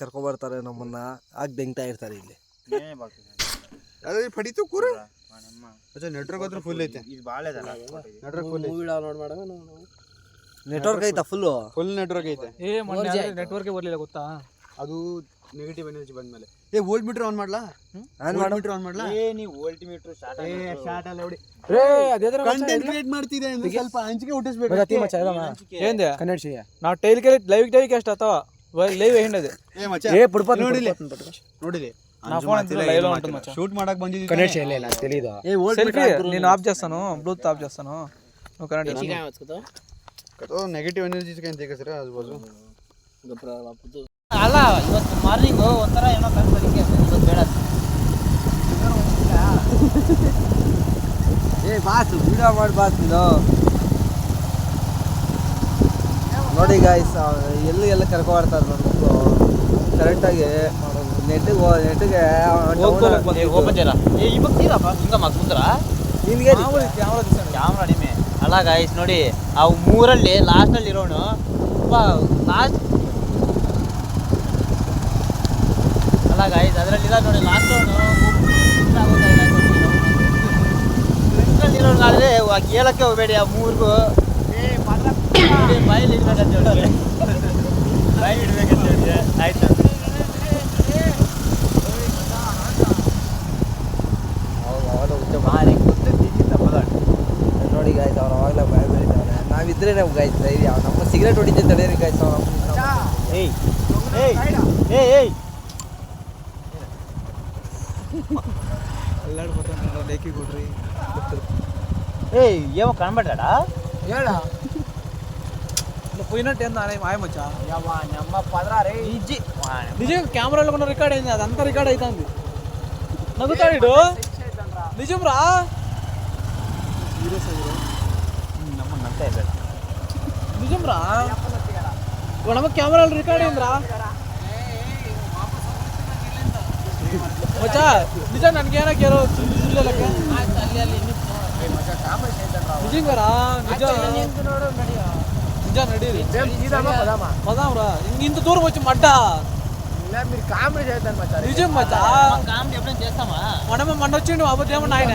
ಕರ್ಕೊಬರ್ತಾರೆ ನಮ್ಮನ್ನ ಆಗ ಬೆಂಗ್ತಾ ಇರ್ತಾರೆ ಇಲ್ಲಿ. ಅದೇ ಪಡಿತು ಕೂರ ನೆಟ್ವರ್ಕ್ ಹತ್ರ ಫುಲ್ ಐತೆ. ನೆಟ್ವರ್ಕ್ ಐತಾ ಫುಲ್ ನೆಟ್ವರ್ಕ್ ಐತೆ. ನೆಟ್ವರ್ಕ್ ಬರ್ಲಿಲ್ಲ ಗೊತ್ತಾ? ಅದು ನೆಗೆಟಿವ್ ಎನರ್ಜಿ ಬಂದ್ಮೇಲೆ ವೋಲ್ಟ್ ಮೀಟರ್ ಆನ್ ಮಾಡ್ಲಾ? ಆನ್ ಮಾಡ್ಲಾ? ನೀವು ವೋಲ್ಟ್ ಮೀಟರ್ ಶಾರ್ಟ್ ಅಲ್ಲ ಹೊಡಿ. ಕಂಟೆಂಟ್ ಕ್ರಿಯೇಟ್ ಮಾಡ್ತಿದೆ ಅಂದ್ರೆ ಸ್ವಲ್ಪ ಹಂಚಿಕೆ ಹುಟ್ಟಿಸ್ಬೇಕು. ನಾವು ಲೈವ್ ಕ್ಯಾಸ್ಟ್ ಅಥವಾ ಲೈವ್ ಏನಿದೆ ನೋಡಿಲಿ నా ఫోన్ ఎంత లైవ్ లో ఉంటుంది మచ్చా. షూట్ ಮಾಡಕ್ಕೆ ಬಂದಿದ್ದೀವಿ. ಕನೆಕ್ಟ್ చేయలే నాకు తెలియదు. సెల్ఫీ నేను ఆఫ్ చేస్తాను, బ్లూటూత్ ఆఫ్ చేస్తాను, నువ్వు కనెక్ట్ చేసుకో. तो ನೆಗೆಟಿವ್ ಎನರ್ಜಿ ಅಂತ ಸರ್ ಅದು ಬಾಜು ಅಲ್ಲ ಇವತ್ತು ಮಾರ್ನಿಂಗ್ ಒಂಥರ ಏನೋ ಕನ್ಸಲಿಕ್ಕೆ ಇವತ್ತು ಬೇಡ. ಬಾಸ್ ವಿಡಿಯೋ ಮಾಡಿ ಬಾಸ್ ನೀನು ನೋಡಿ ಗಾಯ್ಸ್ ಎಲ್ಲ ಕರ್ಕೊಬರ್ತಾರೆ ನೋಡ್ಬೇಕು ಕರೆಕ್ಟಾಗಿ ನೆಟ್ಟಿಗೆ ಕ್ಯಾಮ್ರಾ ಅಡಿಮೆ ಅಲ್ಲ ಗಾಯ್ಸ್ ನೋಡಿ ಅವು ಮೂರಲ್ಲಿ ಲಾಸ್ಟಲ್ಲಿ ಇರೋನು ಲಾಸ್ಟ್ ಅಲ್ಲ ಗಾಯ್ಸ್ ಅದರಲ್ಲಿಲ್ಲ ನೋಡಿ ಲಾಸ್ಟ್ ಇರೋನಾದ್ರೆ ಕೇಳಕ್ಕೆ ಹೋಗ್ಬೇಡಿ ಆ ಮೂರ್ಗೂ ಬಾಯಲ್ಲಿ ಇಡ್ಬೇಕಂತ ಹೇಳಿ ಬಾಯಿ ಇಡ್ಬೇಕಂತ ಹೇಳಿ ಆಯ್ತು. ನೋಡಿ ಗಾಯ್ಸ್ ಅವ್ರು ಅವಾಗಲೇ ಬಾಯ್ ಬೆಳಿತಾವ್ರೆ. ನಾವಿದ್ರೆ ನಾವು ಗಾಯ್ಸ್ ಧೈರ್ಯ ನಮ್ಮ ಸಿಗರೇಟ್ ಹೊಡಿತೆ ತಡೀರಿ ಗಾಯ್ಸ್ ಅವ್ರು ಲೇಕಿ ಕೊಡ್ರಿ ఏమో కనబడ్డా ఏడా పోయినట్టు ఏందా మాయమచ్చా నిజం కెమెరాలో కూడా రికార్డ్ అయింది, అదంతా రికార్డ్ అవుతుంది. నవ్వుతాడు నిజం రా నిజం రా ನಮ್ಮ కెమెరాలో రికార్డ్ అయిందిరా మచ్చా. నిజం నన్గేనా కేరో చూడలేక నిజంగా రా నిజం నడీరి పదాం రా ఇంత దూరం వచ్చి మడ్డ మీరు కామెడీ చేస్తారు మచ్చా. నిజం మచ్చా కామెడీ ఎప్పుడైనా చేస్తామా? మనమే మొన్న వచ్చిండు అబద్ధేమన్నా ఆయన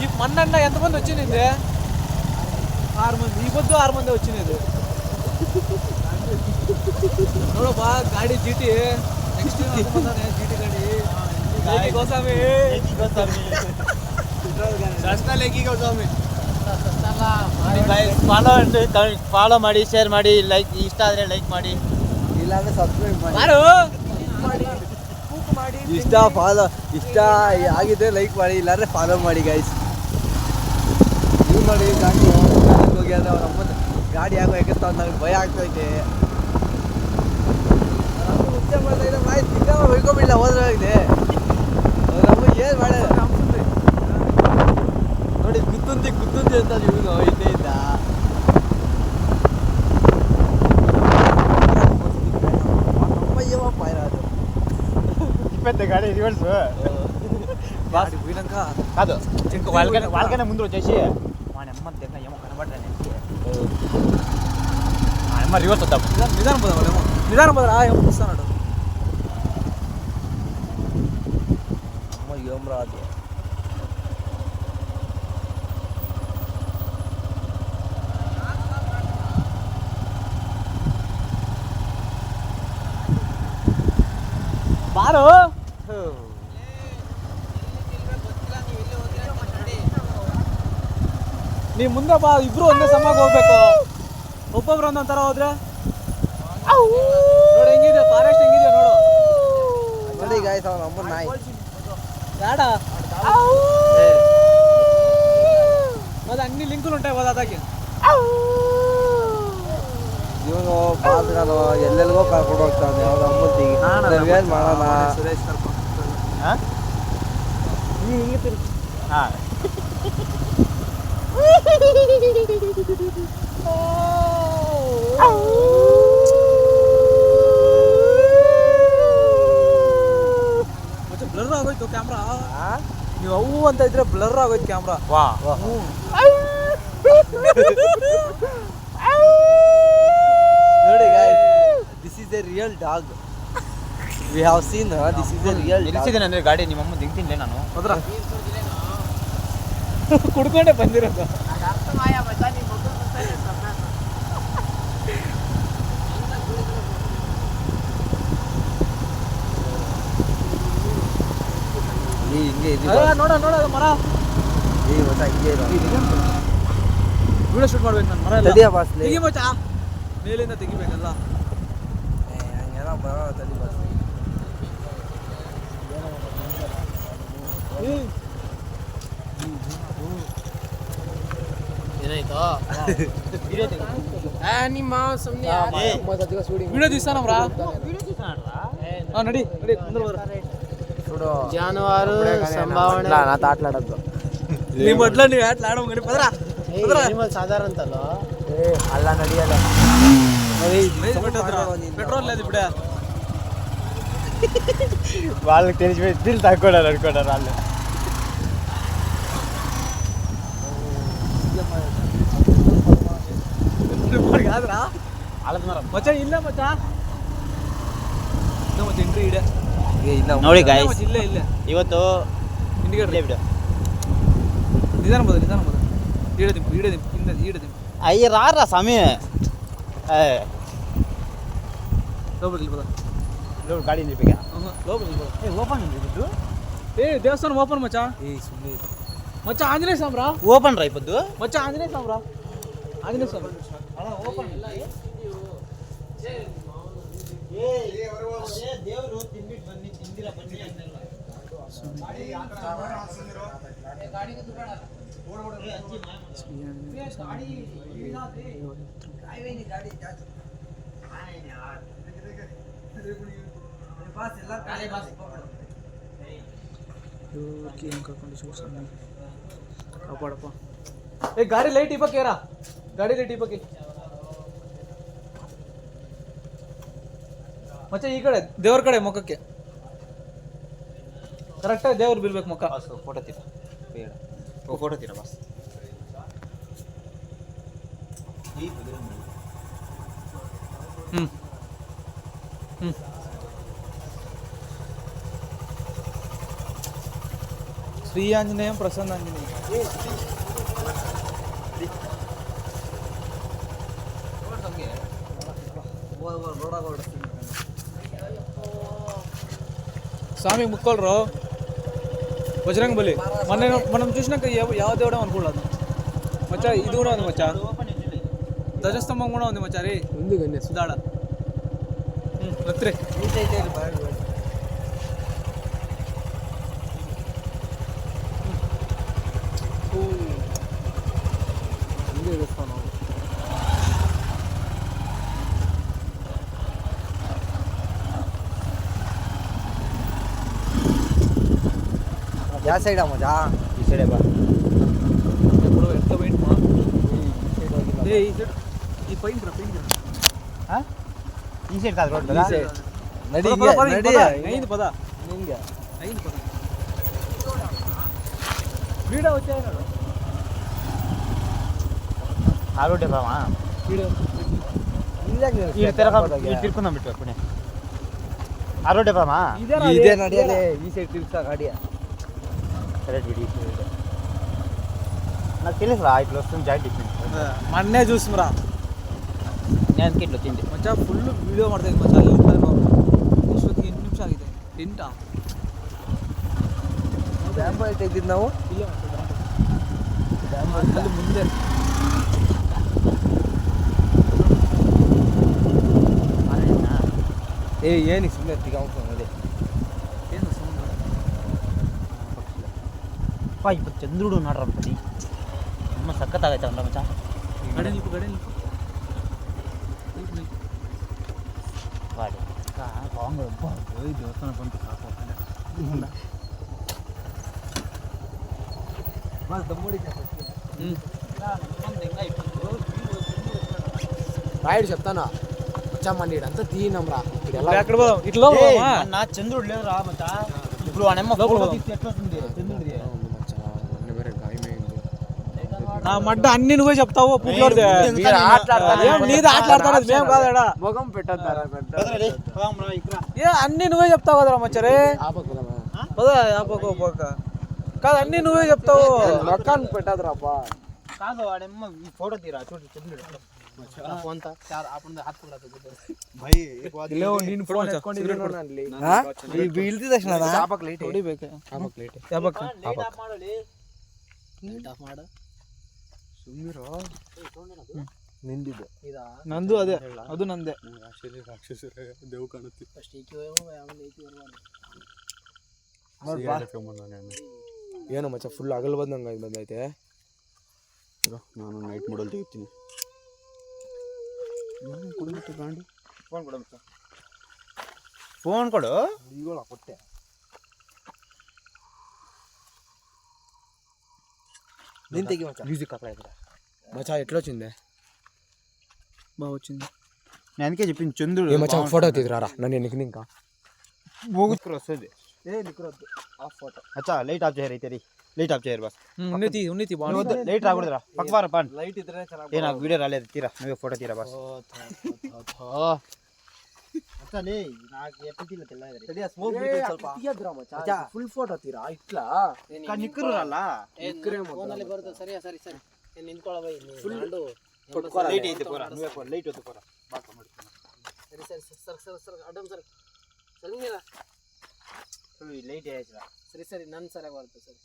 ఈ మొన్న ఎంతమంది వచ్చింది? 6 మంది. ఈ పొద్దు 6 మంది వచ్చినది ನೋಡಪ್ಪ ಗಾಡಿ ಜಿಟಿ ನೆಕ್ಸ್ಟ್ ಜಿಟಿ ಗಾಡಿ ಗೋಸ್ವಾಮಿ ಫಾಲೋ ಮಾಡಿ ಶೇರ್ ಮಾಡಿ ಲೈಕ್ ಇಷ್ಟ ಆದರೆ ಲೈಕ್ ಮಾಡಿ ಇಲ್ಲಾಂದ್ರೆ ಸಬ್ಸ್ಕ್ರೈಬ್ ಮಾಡಿ ಇಷ್ಟ ಆಗಿದ್ರೆ ಲೈಕ್ ಮಾಡಿ ಇಲ್ಲಾಂದ್ರೆ ಫಾಲೋ ಮಾಡಿ ಗೈಸ್. ನೀವು ನೋಡಿ ಗಾಡಿ ಹೋಗಿ ಅಂದ್ರೆ ಅವ್ರ ಅಮ್ಮನ ಗಾಡಿ ಯಾಕೋ ಯಾಕಂತ ನನಗೆ ಭಯ ಆಗ್ತೈತೆ. ಹುಚ್ಚ ಮಾಡ್ತಾ ಇದ್ದ ಬಾಯ್ ಸಿಕ್ಕ ಹೊಯ್ಕೊಬಿಡ್ಲ ಹೋದ್ರೆ ಅವ್ರ ಅಮ್ಮ ಏನು ಮಾಡ ನೋಡಿ ಗುತ್ತುಂದಿ ಅಂತ ಇವನು ಇದ್ದೇ ಇದ್ದ. ಅಮ್ಮಯ್ಯಪ್ಪ ಇರೋದು ఇప్పటి గాడి రివర్స్ బాస్ పోయినాక కాదు వాళ్ళకైనా ముందు వచ్చేసి మా అమ్మ దగ్గర ఏమో కనబడ్డాను అమ్మ రివర్స్ వద్దాం. నిదానం పోదాం నిదానం పోదా ఏమో చూస్తున్నాడు అమ్మ ఏం రాదు. ಬಾರು ನೀ ಮುಂದೆ ಬಾ, ಇಬ್ರು ಒಂದೇ ಸಮಾಗ ಹೋಗ್ಬೇಕು. ಒಬ್ಬೊಬ್ರು ಒಂದೊಂಥರ ಹೋದ್ರೆ ನೋಡಿ ಹೆಂಗಿದೆ ಫಾರೆಸ್ಟ್ ಹೆಂಗಿದೆ ನೋಡು. ನೋಡಿ ಗಾಯ್ಸ್ ಅವ್ರ ಅಮ್ಮನ ನಾಯಿ ಬೇಡ ಮತ್ತೆ అన్ని లింకులు ఉంటాయి కదా ಅದಕ್ಕೆ. ಇವನು ಪಾಲ್ಗಾನು ಎಲ್ಲೆಲ್ಗೋ ಕರ್ಕೊಂಡು ಹೋಗ್ತಾನೆ ಅವ್ರ ಅಮ್ಮತ್ತಿಗೆ ಏನು ಮಾಡೋಣ. ಸುರೇಶ್ ಕರ್ಕೊಂಡು ನೀ ಹಿಂಗೆ ತಿರುಗಿ ಮತ್ತೆ ಬ್ಲರ್ ಆಗೋಯ್ತು ಕ್ಯಾಮ್ರಾ. ನೀವು ಅವು ಅಂತ ಇದ್ರೆ ಬ್ಲರ್ ಆಗೋಯ್ತು ಕ್ಯಾಮ್ರಾ. ವಾ ನೋಡಿ guys this is a real dog. We have seen this is the real ನಿಲ್ಸಿದ್ದೇನೆ ಅಂದ್ರೆ ಗಾಡಿ ನಿಮ್ಮಮ್ಮ ದಿಂಗ್ತಿನ್ಲೆ ನಾನು ಹೋದ್ರ ಕುಡ್ಕೊಂಡೆ ಬಂದಿರೋದು ಹಿಂಗೆ ನೋಡ ಮರ ಮಚ್ಚ ಹಿಂಗೆ ಇರೋ ವಿಡಿಯೋ ಶೂಟ್ ಮಾಡ್ಬೇಕು ನಾನು ಮರ ಎಲ್ಲ ತಡಿಯ ಬಾಸ್ಲಿ ತೆಗಿ ಮಚ್ಚ ಮೇಲಿಂದ ತೆಗಿಬೇಕಲ್ಲ ಹಂಗೆಲ್ಲ ಬರೋ ತಡಿ ಬಾಸ್ ವಿಡಿಯೋ ದಿವಸ ನಮ್ರಾ ನಡಿ ಜಾನುವಾರು ಸಂಭಾವನೆ ನಾತ ಆಟಲಾಡೋದು ನಿಮ್ಮ ಮೊದ್ಲ ನೀವು ಆಟ ಆಡೋ ಗಡಿ ಪದ್ರ ಸಾಧಾರಣ ಅಂತಲ್ಲ ಅಲ್ಲ ನಡಿಯಲ್ಲ ಪೆಟ್ರೋಲ್ ಅದು ಬಿಡ వాళ్ళకి తెలిసిపోయి బిల్ తక్కువ అనుకుంటారు వాళ్ళు ಆದ್ರಾ ಮಚ್ಚ ಇಲ್ಲ ಮಚ್ಚ ಮತ್ತೆ ಎಂಟ್ರಿ ಇಡೆ ನೋಡಿ ಗಾಯ್ಸ್ ಇಲ್ಲೇ ಇವತ್ತು ಇಂಡಿಕೇಟರ್ ಬಿಡು ನಿಧಾನ ಬದ ಈಡದಿಂಪು ಹಿಂದೆ ಅಯ್ಯ ರಾರ ಸ್ವಾಮಿ ಲೋಬಲ್ ಬದ ಗಾಡಿ ನಿಲ್ಬೇಕ ಲೋಬಲ್ ಬದ ಓಪನ್ ದೇವಸ್ಥಾನ ಓಪನ್ ಮಚ್ಚ ಸುಮ್ಮನೆ ಮಚ್ಚ ಆಂಜನೇಯ ಸಾಮ್ರಾ ಓಪನ್ ರಾ ಇಪ್ಪತ್ತು ಮಚ್ಚ ಆಂಜನೇಯ ಸಾಮ್ರಾ ಆಂಜನೇಯ ಸ್ವಾಮಿ ಓಪನ್ ದೇವರು ತಿಂಬಿಟ್ಟು ಬನ್ನಿ ತಿಂದಿರ ಬನ್ನಿ ಅನ್ನಲ್ಲ ಕಾಪಾಡಪ್ಪ ಏ ಗಾಡಿ ಲೈಟ್ ಇಪ್ಪಕ್ಕೇರಾ ಗಾಡಿ ಲೈಟ್ ಇಪ್ಪಕ್ಕೆ ಮತ್ತೆ ಈ ಕಡೆ ದೇವ್ರ ಕಡೆ ಮುಖಕ್ಕೆ ಕರೆಕ್ಟಾಗಿ ದೇವ್ರು ಬೀಳ್ಬೇಕು ಮುಖ ಫೋಟೋ ತೀರ ಬೇಡ ಫೋಟೋ ತೀರ ಬಸ್ ಹ್ಮ್ ಶ್ರೀ ಆಂಜನೇಯಂ ಪ್ರಸನ್ನ ಆಂಜನೇಯ స్వామి ముక్కోలరు బజరంగ బలి మనం చూసినాక ಯಾವ దేవుడో అనుకోలేదు మచ్చా ఇది కూడా ఉంది మచ్చా ధ్వజస్తంభం కూడా ఉంది మచ్చా రే ఉంది గణేష్ దాడ ರತ್ರೆ ಯಾವ ಸೈಡ್ ಮಜಾ ಈ ಸೈಡ್ ಬಾ ఇప్పుడు ఎంత పెయింట్ మా ఏ ఈ పెయింట్ రా ಈ ಸೈಡ್ ಕಾದ್ ರೋಡ್ ಈ ಸೈಡ್ ನಡಿ ನಡಿ ಐದು ಪದ ನಿಂಗೆ ಐದು ಪದ వీడియో వచ్చాయన్నాడు ಆ ರೋಡ್ ಬಾವಾ వీడియో ಈ ತಿರ್ಕೊಂಡ್ ಬಿಟ್ಟು ಪುಣೆ ಆ ರೋಡ್ ಬಾಮಾ ಇದೇ ನಡಿಯಲೇ ಈ ಸೈಡ್ ತಿರ್ಗ್ಸ ಗಾಡಿಯ ಕರೆಕ್ಟ್ ಬಿಡಿ నాకు తెలుసురా ఇట్లా వస్తుంది జాయింట్ డిఫరెంట్ ಮೊನ್ನೆ చూసిరా నేను ಅದಕ್ಕೆ ಇಟ್ಲು ತಿಂದೆ ಮಚ್ಚ ಫುಲ್ ವಿಡಿಯೋ ಮಾಡ್ತಾ ಇದ್ದೆ ಮಚ್ಚ ಅಲ್ಲಿ ಇಷ್ಟೊತ್ತಿಗೆ 8 ನಿಮಿಷ ಆಗಿದೆ ಎಂಟಾ ಸ್ಯಾಂಪಲ್ ತೆಗ್ದಿದ್ದು ನಾವು ಇಲ್ಲ ಅಲ್ಲಿ ಮುಂದೆ ಏ ಏನಿಗೆ ಸುಮ್ಮನೆ ತಿಗಾಂಕೊಂಡೆ ಏನು ಸೌಂಡ್ ಅಪ್ಪ ಇವತ್ತು ಚಂದ್ರುಡು ನೋಡ್ರ ಬನ್ನಿ ತುಂಬ ಸಖತ್ತಾಗೈತೆ ಅವ್ನ ಮಚ್ಚ ಗಡೆ ನಿಲ್ಪು ಗಾಡಿ ಬಾಂಗ್ ದೇವಸ್ಥಾನ ಬಂತು ಸಾಕು రాయుడు చెప్తాను వచ్చామండి ఇడంతా తీయనమ్రా అక్కడ పోదాం ఇట్లా నా చంద్రుడు లేదురా మచ్చ ఇప్పుడు వాడేమో ఫోటో తీసి ఎట్లా వస్తుంది చంద్రుడిది నా మడ్డ అన్ని నువ్వే చెప్తావు పుట్లోడితే నీది ఆటలాడతాడు మేము కాదాడా మొగం పెట్టద్దారా ఏ అన్ని నువ్వే చెప్తావు కదరా మచ్చరే పదా పక్క కాదు అన్ని నువ్వే చెప్తావు మొక్కాన్ని పెట్టద్దురా అప్ప కాదు వాడేమో ఈ ఫోటో తీరా చూడు చెప్తున్నాడు ఫోన్ తా చార్ आपण हाथ पकड़ा तो भाई एक बात ಇಲ್ಲೇ ನೀನು ಫೋನ್ ಹಚ್ಕೊಂಡು ಈ ಬೀಳ್ತಿ ತಕ್ಷಣ ಯಾಪಕ್ ಲೈಟ್ ಹೊಡಿಬೇಕು ಯಾಪಕ್ ಲೈಟ್ ಆಫ್ ಮಾಡೋಲಿ ಲೈಟ್ ಆಫ್ ಮಾಡು ಸುಮ್ಮಿರೋ ನಿಂದಿದ್ದು ಇದಾ ನಂದು ಅದೇ ಅದು ನಂದೇ ರಾಕ್ಷಸರ ದೇವ್ ಕಾಣುತ್ತೆ ಫಸ್ಟ್ ಏಕಿ ಹೋಗೋ ಆಮೇಲೆ ಏಕಿ ಬರಬಾರ್ದು ಏನು ಮಚ್ಚ ಫುಲ್ ಅಗಲ್ ಬಂದಂಗೆ ಬಂದೈತೆ ನಾನು ನೈಟ್ ಮಾಡಲ್ ತೆಗಿತೀನಿ ಫೋನ್ ಕೊಡು ಫೋನ್ ಕೊಡು ಈಗೋಳ ಕೊಟ್ಟೆ ನೀನು ತೆಗಿ ಮಚ್ಚ ಮ್ಯೂಸಿಕ್ ಹಾಕ್ಲಾ ఇక్కడ మచ్చ ఎట్లా వచ్చింది బాగా వచ్చింది నేను అందుకే చెప్పింది చంద్రుడు ఏ మచ్చ ఫోటో తీద్దురా నన్ను నీకు ఇంకా మూగుతురు వస్తుంది ఏ నికరొద్దు ఆ ఫోటో అచ్చా లైట్ ఆఫ్ చేయరు అయితే లైట్ ఆఫ్ చేయరు బస్ ఉన్నతి బాగుంది లైట్ రాకూడదురా పక్కవారా పాన్ లైట్ ఇద్దరే ఏ నాకు వీడియో రాలేదు తీరా నువ్వే ఫోటో తీరా బస్ అచ్చా లే నాకు ఎప్పుడు తీల తెల్లది రెడీ స్మోక్ బిట్ ಸ್ವಲ್ಪ తీయద్దురా మచ్చ ఫుల్ ఫోటో తీరా ఇట్లా నిక్కరు రాలా ಫೋನಲ್ಲಿ ಬರುತ್ತೆ ಸರಿ ಸರಿ ಸರಿ ನೀನು ನಿಂತ್ಕೊಳ್ಳ ಬೈ ಫುಲ್ ಲೈಟ್ ಐತೆ ಪೋರಾ నువ్వే ಪೋರಾ ಲೈಟ್ ಹೊತ್ತು ಪೋರಾ ಬಾಕ ಮಾಡಿ ಸರಿ ಸರಿ sir sir sir Adam sir ಸರಿ ನೀರ ಲೈಟ್ ಆಯ್ತಾ ಸರಿ ಸರಿ ನನ್ನ ಸರಿಯಾಗಿ ಬರುತ್ತೆ ಸರಿ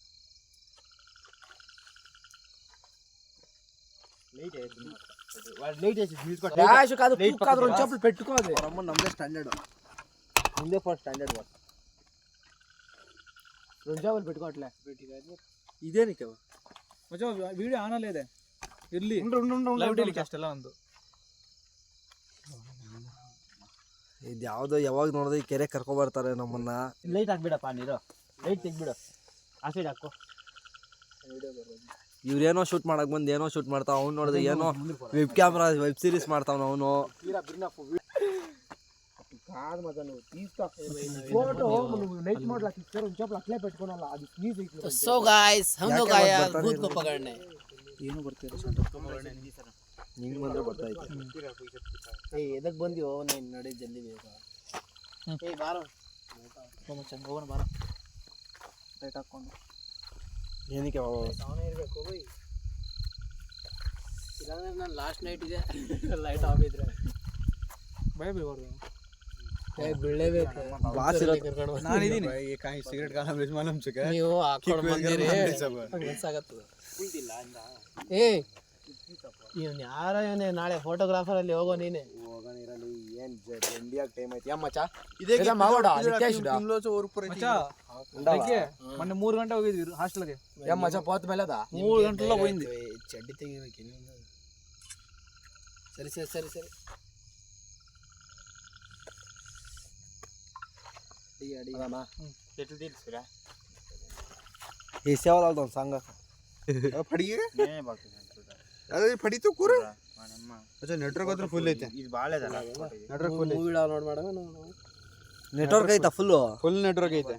లైట్ ఆಯ್ತು వాడు లైట్ వేసి తీసుకో డాష్ కాదు పూక్ కాదు రెండు చెప్పులు పెట్టుకోదు రమ్మ నమ్మే స్టాండర్డ్ ముందే ఫస్ట్ స్టాండర్డ్ వర్ రెండు చెప్పులు పెట్టుకోవట్లే ఇదే నీకు ಮಚ್ಚ ವಿಡಿಯೋ ಆನ್ ಅಲ್ಲೇ ಇದೆ ಇರ್ಲಿ ಲೈವ್ ಟೆಲಿಕಾಸ್ಟ್ ಎಲ್ಲ ಒಂದು ಇದು ಯಾವುದೋ ಯಾವಾಗ ನೋಡಿದ್ರೆ ಈ ಕೆರೆ ಕರ್ಕೊ ಬರ್ತಾರೆ ನಮ್ಮನ್ನ ಲೈಟ್ ಹಾಕ್ಬಿಡಪ್ಪ ನೀರು ಲೈಟ್ ತೆಗ್ಬಿಡು ಆ ಸೈಡ್ ಹಾಕೋ ಇವ್ರೇನೋ ಶೂಟ್ ಮಾಡಕ್ ಬಂದು ಏನೋ ಶೂಟ್ ಮಾಡ್ತಾವ ಅವ್ನು ನೋಡಿದ್ರೆ ಏನೋ ವೆಬ್ ಕ್ಯಾಮ್ರಾ ವೆಬ್ ಸೀರೀಸ್ ಮಾಡ್ತಾವ ಅವನು కాదు మగ నువ్వు తీసుకో ఫోటో నైట్ మోడ్ లా తీస్తారు ಒಂದು చెప్పులు అట్లే పెట్టుకోనాల అది స్నీజ్ तो सो गाइस हम लोग आए आज भूत को पकड़ने ಏನು ಬರ್ತೀರಾ ನಿಂಗೆ ಬಂದ್ರೆ ಬರ್ತಾ ಇತ್ತು ಏ ಎದಕ್ಕೆ ಬಂದಿಯೋ ನೀನು ನಡಿ ಜಲ್ದಿ ಬೇಕು ಏ ಬಾರೋ ಮಚ್ಚ ಹೋಗೋಣ ಬಾರ ಲೈಟ್ ಹಾಕೊಂಡು ಏನಕ್ಕೆ ಅವನೇ ಇರಬೇಕು ಬೈ ಇಲ್ಲಾಂದ್ರೆ ನಾನು ಲಾಸ್ಟ್ ನೈಟ್ ಇದೆ ಲೈಟ್ ಆಫ್ ಇದ್ರೆ ಭಯ ಬೀಳ್ಬಾರ್ದು ಏ ಬೀಳಲೇಬೇಕು ಬಾಸ್ ಇರೋದು ನಾನು ಇದೀನಿ काही सिगरेट खाना बेच मालूम से क्या ನೀವು ಹಾಕೊಂಡು ಬಂದಿರಿ ಮಿಸ್ಸಾಗತ್ತದ ಏ ಇವನು ಯಾರೋ ಇವನೇ ನಾಳೆ ಫೋಟೋಗ್ರಾಫರ್ ಅಲ್ಲಿ ಹೋಗೋ ನೀನೆ ಹೋಗೋಣಿರಲಿ ಏನ್ ಜಂಡಿಯಾಗ ಟೈಮ್ ಐತಿ ಯಮ್ಮ ಮಚ್ಚ ಇದೇ ಮಾವಡ ನಿತ್ಯಾಶುಡ ಮಚ್ಚ ಬೆಳಗ್ಗೆ ಮೊನ್ನೆ 3 ಗಂಟೆ ಹೋಗಿದ್ವಿ ಹಾಸ್ಟೆಲ್ಗೆ ಯಮ್ಮ ಮಚ್ಚ ಪೋತ್ ಮೇಲೆ ಅದ 3 ಗಂಟೆಲ್ಲ ಹೋಗಿದ್ವಿ ಚಡ್ಡಿ ತೆಗಿಬೇಕು ಇನ್ನೊಂದು ಸರಿ ಸರಿ ಸರಿ ಸರಿ ಈ ಸೇವಲ ಒಂದು ಸಂಘ फड़ी अरे फड़ी तो कुर अच्छा नेटवर्क ಹತ್ರ ಫುಲ್ ಐತೆ ಇದು ಬಾಳ ಇದಲ್ಲ ನೆಟ್ವರ್ಕ್ ಫುಲ್ ಮೂವಿ ಡೌನ್ಲೋಡ್ ಮಾಡೋ ನೆಟ್ವರ್ಕ್ ಐತಾ ಫುಲ್ ನೆಟ್ವರ್ಕ್ ಐತೆ